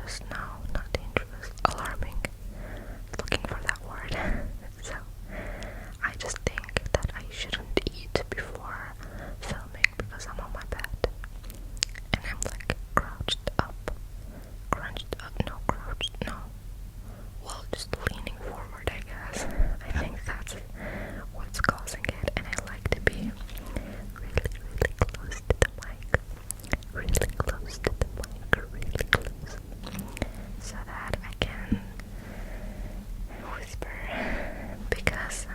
dangerous, no, not dangerous, alarming, looking for that word. So I just think that I shouldn't eat before filming because I'm on my bed and I'm like crouched up, well, just leaning forward, I guess. I think that's what's causing it, and I like to be really, really close to the mic, really close to the mic, really close, so that I can whisper, because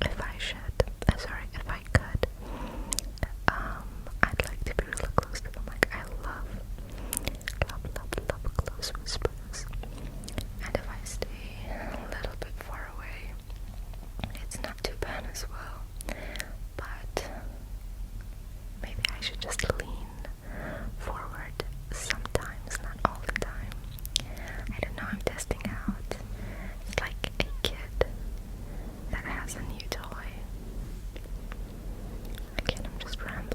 if I could, I'd like to be really close to the mic. I love close whispers, and if I stay a little bit far away, it's not too bad as well, but maybe I should just lean forward sometimes, not all the time. I don't know, I'm testing out. It's like a kid that has a new toy. Again, I'm just rambling.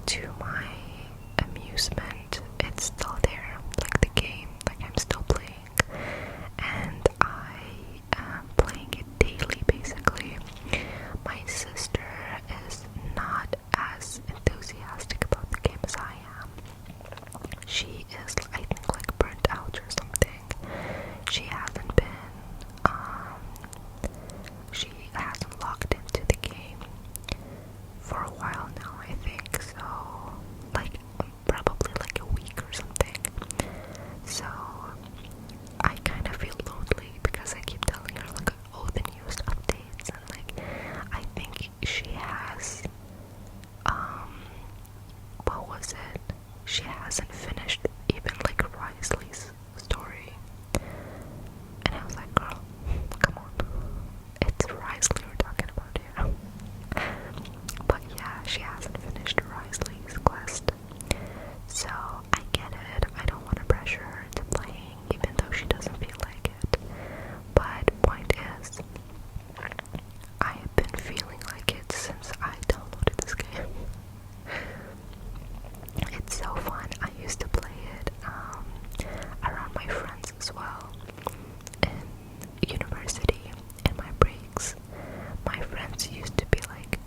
to my amusement, it's still there, like the game, like I'm still playing, and I am playing it daily basically. My sister is not as enthusiastic about the game as I am. She is, I think, like burnt out or something. She hasn't been, she hasn't logged into the game for a while now, I think, so, like, probably like a week or something. So, I kind of feel lonely because I keep telling her, like, oh, the newest updates, and, like, I think she has, what was it? She hasn't finished even, like, Risley's story. And I was like, girl, come on. It's Risley we're talking about here. But yeah, she hasn't finished Risley's quest. So I get it. I don't want to pressure her into playing, even though she doesn't feel like it. But point is, I have been feeling like it since I downloaded this game. It's so fun. I used to play it around my friends as well. In university, in my breaks, my friends used to be like,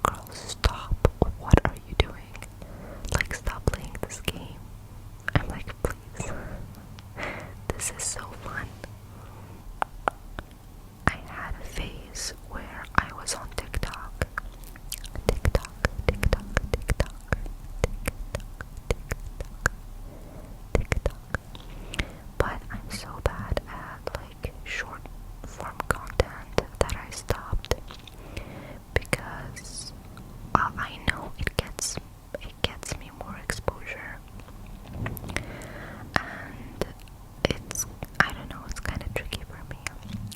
girl, stop. What are you doing? Like, stop playing this game. I'm like, please. This is so fun. I had a phase where I was on TikTok. TikTok, TikTok, TikTok, TikTok. But I'm so bad at like short form content that I stopped because I know it gets me more exposure, and it's, I don't know, it's kind of tricky for me.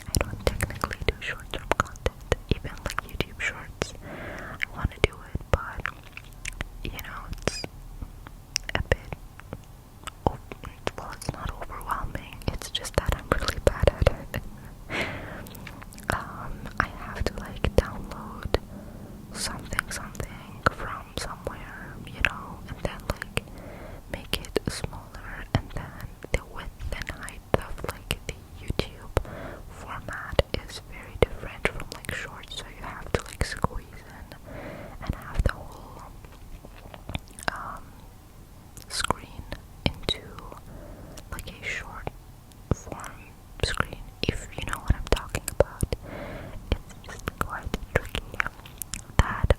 I don't technically do short term content, even like YouTube shorts. I want to do it, but you know, it's a bit, well, it's not overwhelming, it's just that I'm really bad at it. I have to like download something from somewhere, you know, and then like make it smaller, and then the width and height of like the YouTube format is very different from like shorts, so you have to like squeeze in and have the whole screen into like a short form screen, if you know what I'm talking about. It's just quite tricky that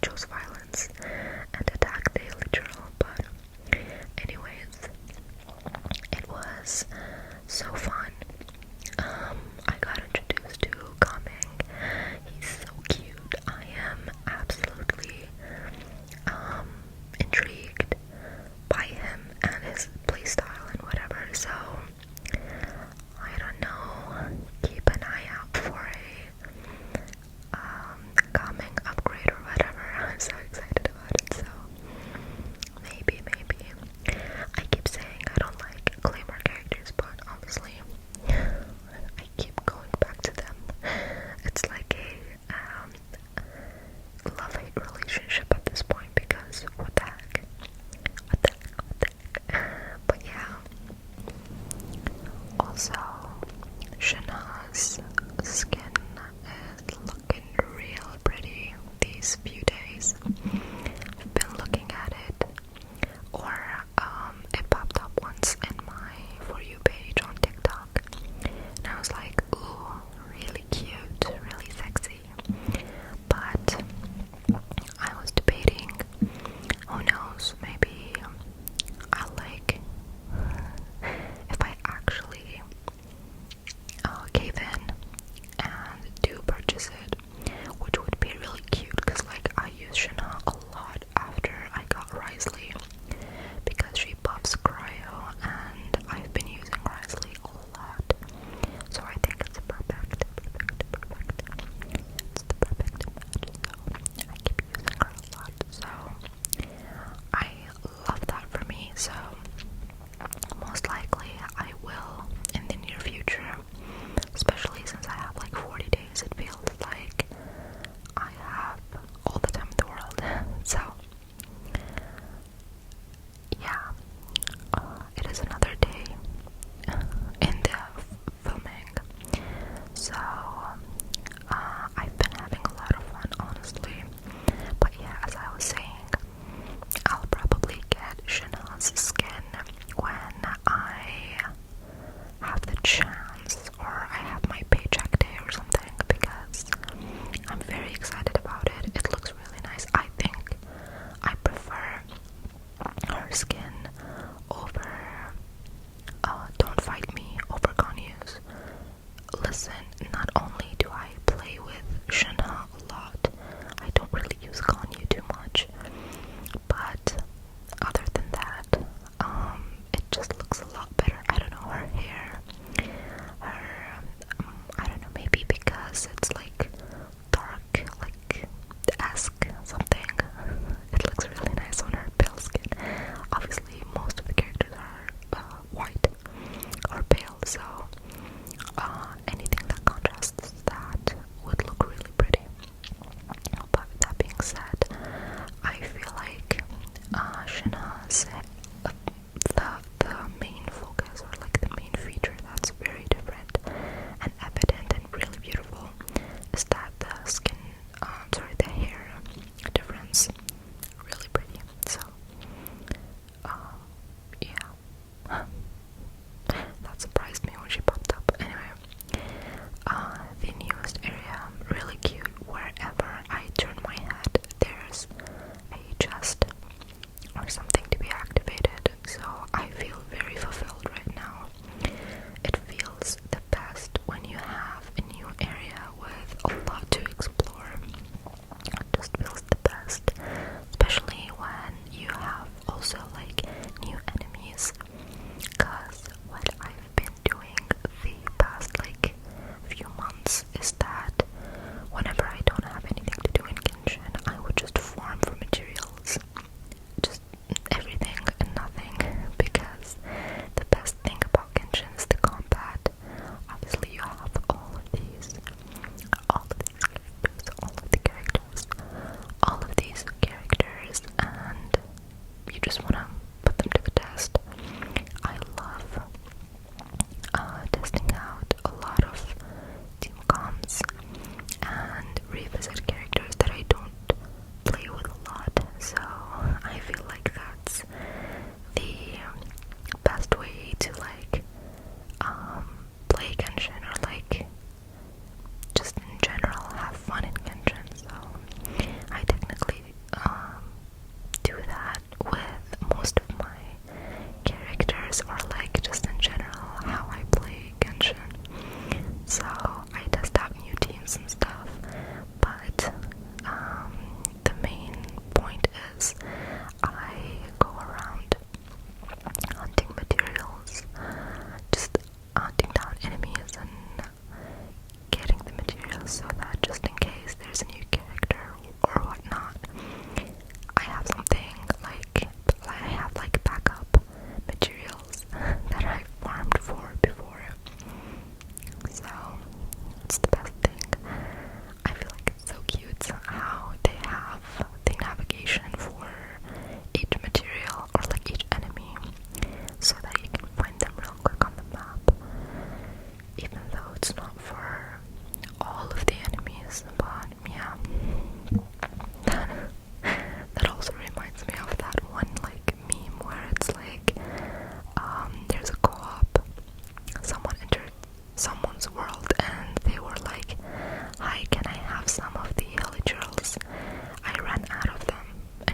chose violence and attacked the literal, but anyways, it was so fun. I got introduced to Kaming. He's so cute. I am absolutely intrigued by him and his playstyle and whatever, so I don't know, keep an eye out for a Kaming upgrade or whatever. I'm so excited about it, so maybe. I keep saying I don't like Claymore characters, but honestly, I keep going back to them. It's like a love-hate relationship at this point, because what the heck? But yeah. Also, Shana's skin is looking real pretty these few days. I've been looking at it, or it popped up once in my For You page on TikTok, and I was like, ooh, really cute, really sexy. But I was debating, who knows, maybe I'll like, if I actually gave in and do purchase it, which would be really cute, because like I use Shana a lot after I got Risley, because she buffs cryo and I've been using Risley a lot, so I think it's perfect. It's the perfect match, so I keep using her a lot, so I love that for me. So most likely I will in the near future, especially since I have like 40 days. It feels like I have all the time in the world. So yeah, it is another day in the filming. So I've been having a lot of fun, honestly. But yeah, as I was saying, I'll probably get Shana's skin when I have the chance, or I have my paycheck day or something, because I'm very excited about it. It looks really nice. I think I prefer her skin over Don't Fight Me over Ganyu's. Listen, not only do I play with Shana a lot, I don't really use Ganyu too much, but other than that, it just looks a lot better. I don't know, her hair, I don't know, maybe because it's like dark, like esque something. It looks really nice on her pale skin. Obviously, most of the characters are white or pale, so anything that contrasts that would look really pretty. But that being said, I feel like Shana's the main focus, or like the main feature that's very different and evident and really beautiful, is that the skin, the hair difference, really pretty. So yeah, that surprised me when she popped up. Anyway, the newest area, really cute. Wherever I turn my head, there's a chest or something to be activated, so I feel very fulfilled right now. It feels the best when you have a new area with a lot to explore. It just feels the best, especially when you have also like new enemies, because what I've been doing the past like few months is that whenever I don't have anything to do in Genshin, I would just farm for materials, just everything and nothing, because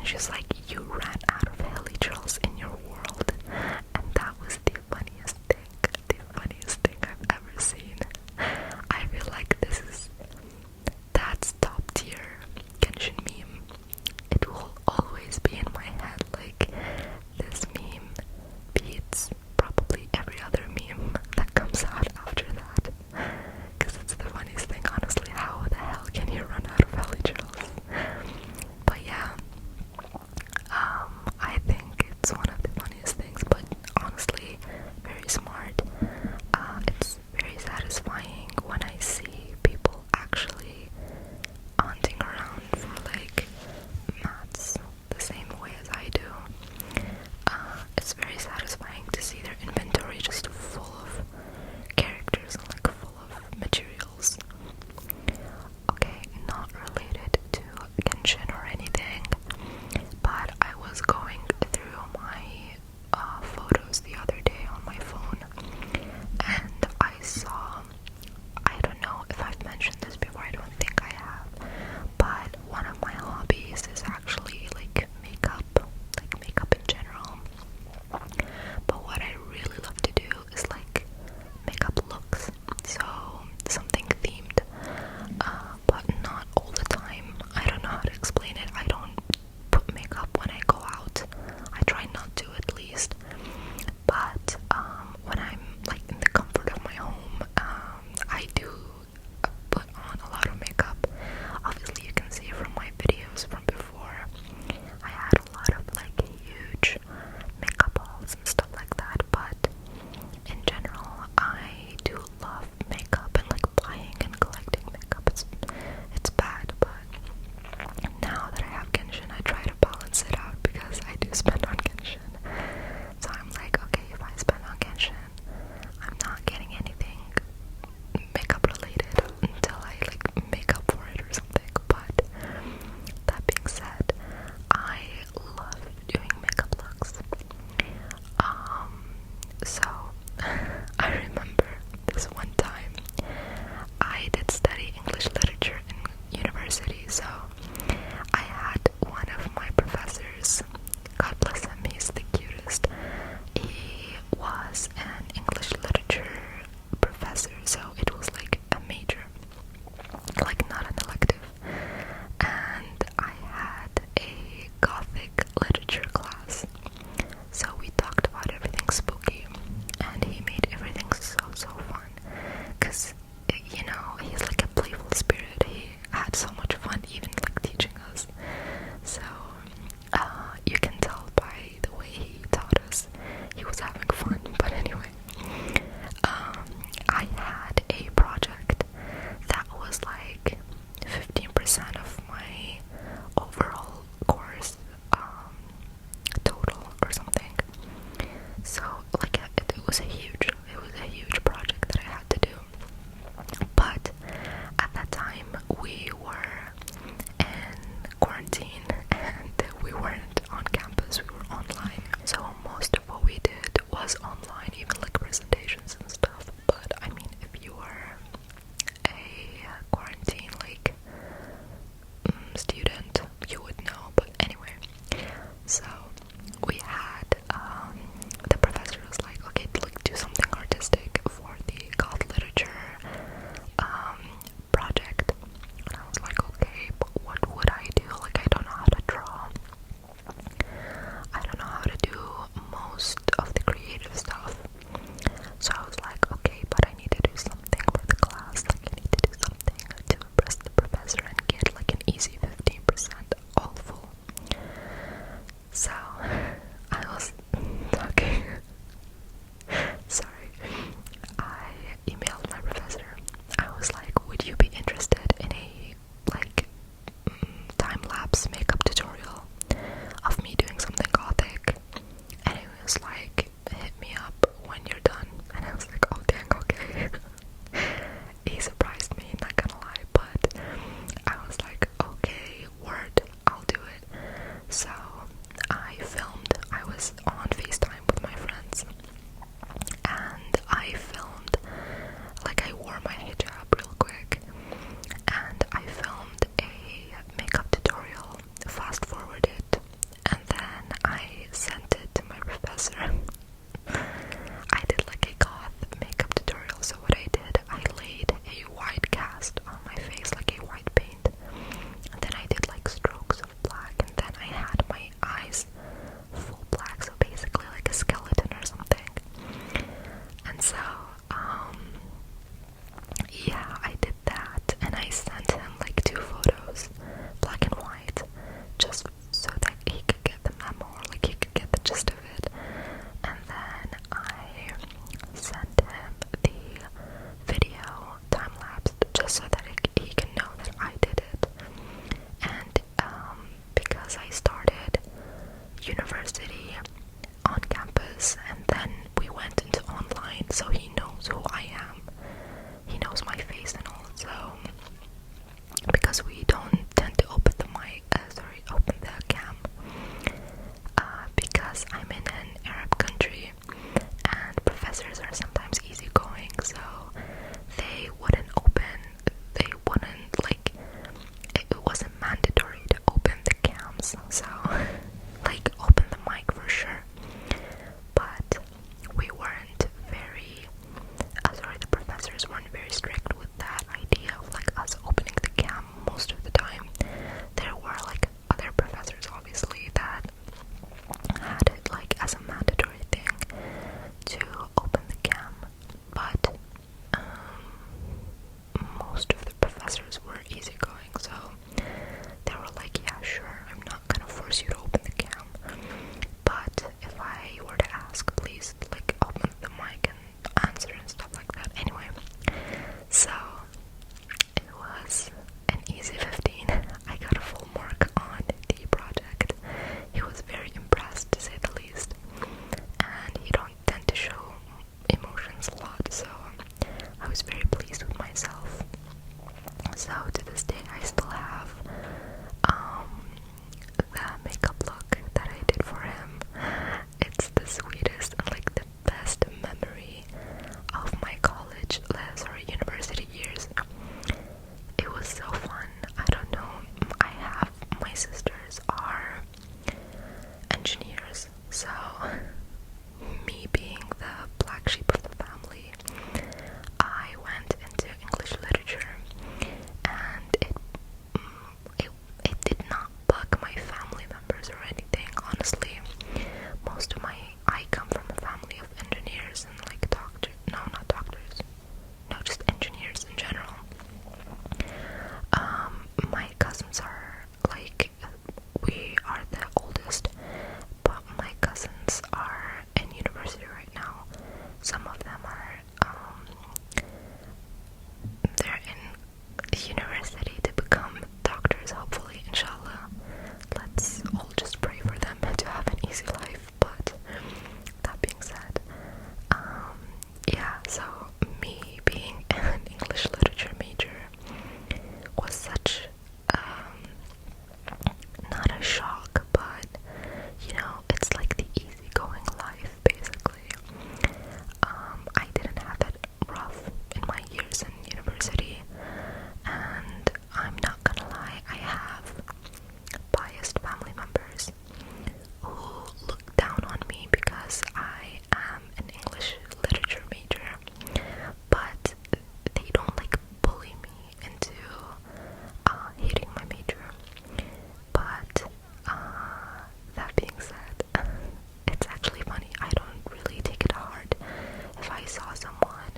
and she's like, you ran out of heli drills in your world. And that was the funniest thing I've ever seen. I feel like that's top tier Genshin meme. It will always be in my head, like, this meme beats probably every other meme that comes out after that. Because it's the funniest thing, honestly. How the hell can you run out of heli drills? But yeah, I think it's one of the funniest things, but honestly, very smart. It's very satisfying when I see people actually hunting around for like mats the same way as I do. It's very satisfying to see their inventory just full of characters and like full of materials. Okay, not related to Genshin or anything, but I was going through my photos the other day on my phone, and I saw, I don't know if I've mentioned this before, I don't think I have, but one of my hobbies is actually like makeup in general. But what I really love to do is like makeup looks, so something themed, but not all the time. I don't know how to explain it. I don't put makeup when I go out. I try not to, at least. But when I'm like in the comfort of my home, I do put on a lot of makeup. Obviously, you can see from my videos from before, I had a lot of like huge makeup hauls and stuff like that. But in general, I do love makeup and like buying and collecting makeup. It's bad, but now that I have Genshin, I try to balance it out because I do spend on Genshin. So I'm like, okay, if I spend on Genshin, I'm not getting anything makeup related until I like make up for it or something. But that being said, I love doing makeup looks. So I remember this one time I did study English literature in university, so I had one of my professors, God bless him, he's the cutest. He was an English literature professor, so it was like a major, like not an elective. And I had a Gothic literature class, so we talked about everything spooky, and he made everything so fun, because, you know, he's like a playful spirit. He had so much fun even like teaching us, so you can tell by the way he taught us, he was having fun. But anyway, I had a project that was like 15% of my overall course total or something. So like it was a huge project that I had to do. But at that time we were in quarantine and we weren't on campus, we were online. So most of what we did was online, even like presentations and stuff. But I mean, if you were a quarantine like student, you would know. But anyway, so we had the professor was like, okay, like do something artistic for the goth literature project. And I was like, okay, but what would I do? Like, I don't know how to draw. I don't know how to do most of the creative stuff. So I was like, okay, but I need to do something for the class. Like, I need to do something to impress the professor and get like an easy 15% all full. So I was talking. Sorry. I emailed my professor. I was like, would you be interested in a like time-lapse makeup tutorial of me doing something gothic? And he was like, hit me up when you're done. And I was like, oh dang, okay. He surprised me, not gonna lie, but I was like, okay, word, I'll do it. So I because I started university on campus and then we went into online, so he knows who I am. He knows my face and all, so because we don't tend to open the cam, because I'm in an Arab country and professors are sometimes easygoing, so they wouldn't like, it wasn't mandatory to open the cams, so like open the mic for sure, but we weren't very, the professors weren't very strict with that idea of like us opening the cam most of the time. There were like other professors obviously that had it like as a mandatory thing to open the cam, but most of the professors were easygoing, so they were like, yeah, sure, I'm not gonna force you to open the cam, but if I were to ask, please like open the mic and answer and stuff like that. Anyway, so it was an easy 15. I got a full mark on the project. He was very impressed, to say the least, and he don't tend to show emotions a lot, so I was very pleased with myself. So to this day I still have the makeup look that I did for him. It's the sweetest and like the best memory of my university years. It was so fun. I don't know, my sisters are engineers, so me being the black sheep of the family, I went into English literature, and it did not bug my family members or anything, honestly. I come from a family of engineers and like not doctors, no, just engineers in general. My cousins are like, we are the oldest, but my cousins are in university right now. Some of them are, they're in university to become doctors, hopefully, inshallah. Let's all just pray for them to have an easy life. But that being said, yeah, so me being an English literature major was such, not a shock, but, you know, it's like the easygoing life, basically. I didn't have it rough in my years in university, and I'm not gonna lie, I have biased family members who look down on me because I am an English literature major, but they don't like bully me into hating my major. But that being said, it's actually funny. I don't really take it hard if I saw someone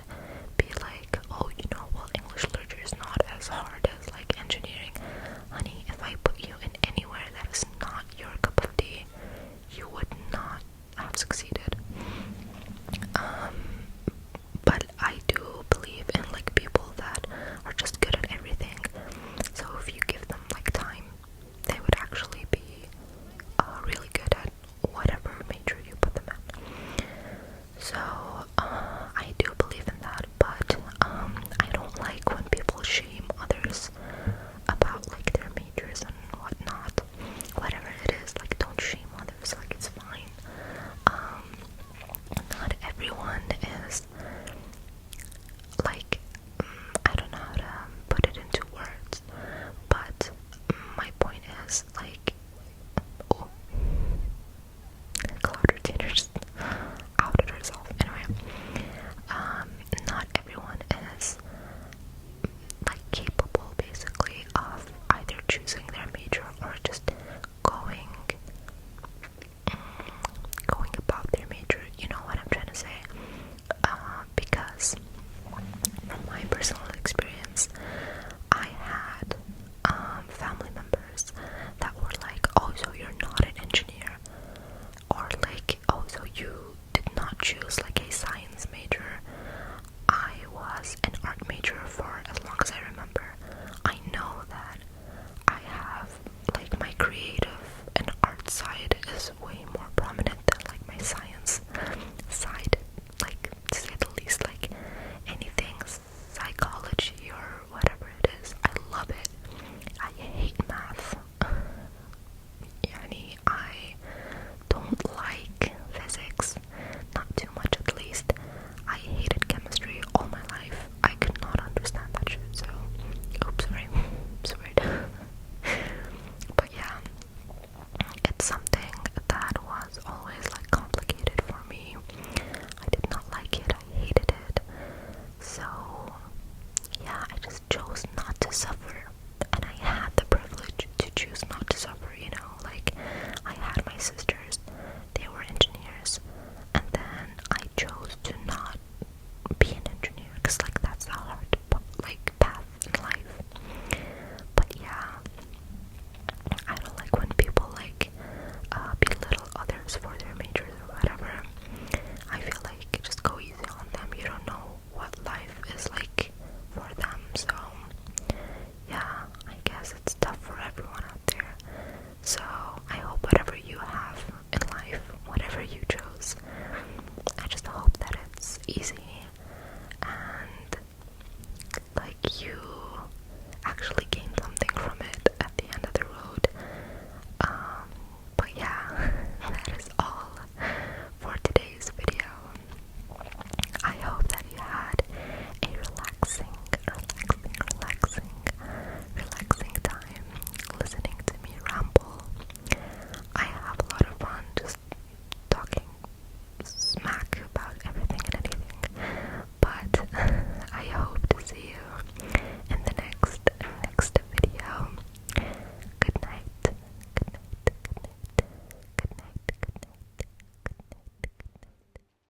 be like, oh, you know, well, English literature is not as hard as like engineering. Honey, if I put you in anywhere that is not your cup of tea, you would not have succeeded. But I do believe in like people that are just good at everything. So if you give them like time, they would actually be really good at whatever major you put them in. So I do believe in that, but I don't like when people shame others about like their majors and whatnot. Whatever it is, like don't shame others, like it's fine. Not everyone is like, I don't know how to put it into words, but my point is like, oh, cloud retainer just outed herself. Anyway, not everyone is like capable basically of either choosing their major or just going about their major. You know what I'm trying to say? Because from my personal experience, I had family members that were like, oh, so you're not an engineer, or like, oh, so you did not choose like a science major. I was an art major for as long as I remember. I know that I have like my creative whatever you